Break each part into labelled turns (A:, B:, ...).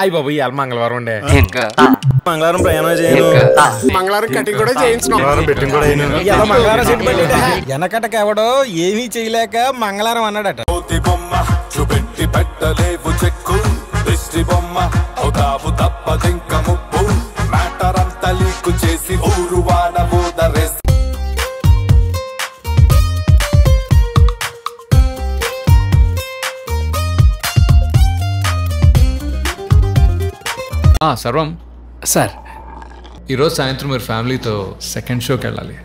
A: అయ్యి బాబు ఇవాళ మంగళవారం ఉండే
B: మంగళవారం ప్రయాణం చేయను
C: మంగళవారం కటింగ్ కూడా చేయించుకున్నాం
B: వెనకటకి ఎవడో ఏమీ చేయలేక మంగళవారం అన్నాడట.
D: సర్వం సార్ ఈరోజు సాయంత్రం మీరు ఫ్యామిలీతో సెకండ్ షోకి వెళ్ళాలి.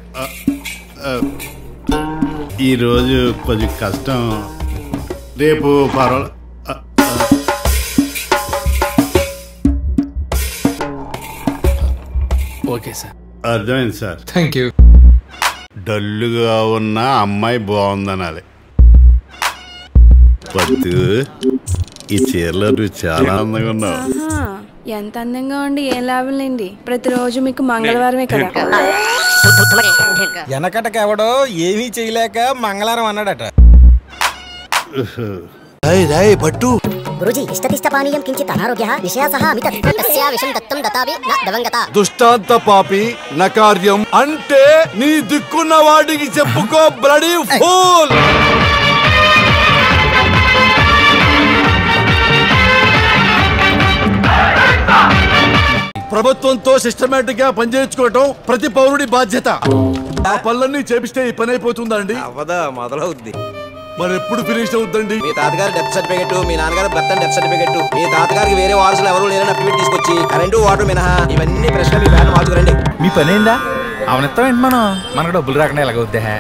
E: ఈరోజు కొంచెం కష్టం, రేపు పర్వాలేదు.
D: Okay sir.
E: అర్థమైంది సార్.
D: Thank you.
E: డల్లుగా ఉన్న అమ్మాయి బాగుందనాలి. పత్తు ఈ చీరలో నువ్వు చాలా అందంగా ఉన్నావు.
F: ఎంత అందంగా ఉండి ఏం లాభం లేండి, ప్రతిరోజు మీకు మంగళవారమే కదా.
B: వెనకటకి ఎవడో ఏమీ చేయలేక మంగళవారం అన్నాడట.
G: గురుజీ ఇష్టతిష్టపానీయం కించిత్ అనారోగ్యః విషయాసః అమిత తస్యా విషం దత్తం దతావి న దవంగత.
H: దుష్టాంత పాపి నకార్యం అంటే నీ దిక్కున్న వాడికి చెప్పుకో బ్లడీ ఫూల్. ప్రభుత్వంతో సిస్టమేటిక్ గా పనిచేయించుకోవటం ప్రతి పౌరుడి బాధ్యత. ఆ పనులన్నీ చేపిస్తే ఈ పని అయిపోతుందా అండి?
B: అవదా మొదలవుద్ది.
H: మరి ఎప్పుడు ఫినిష్ అవుద్దండి?
B: మీ తాతగారి డెత్ సర్టిఫికెట్, మీ నాన్నగారి భర్త డెత్ సర్టిఫికెట్, మీ తాతగారికి వేరే వారసులు ఎవరు లేరని అఫిడవిట్ తీసుకొచ్చి కరెంటు వాటర్ మినహా ఇవన్నీ ప్రశ్నలు మీ బ్యాన్ మార్చుకురండి.
A: మీ పని ఏందా? అవునెత్తాం ఏంటి మనకు డబ్బులు రాకుండా ఎలాగవుద్దా?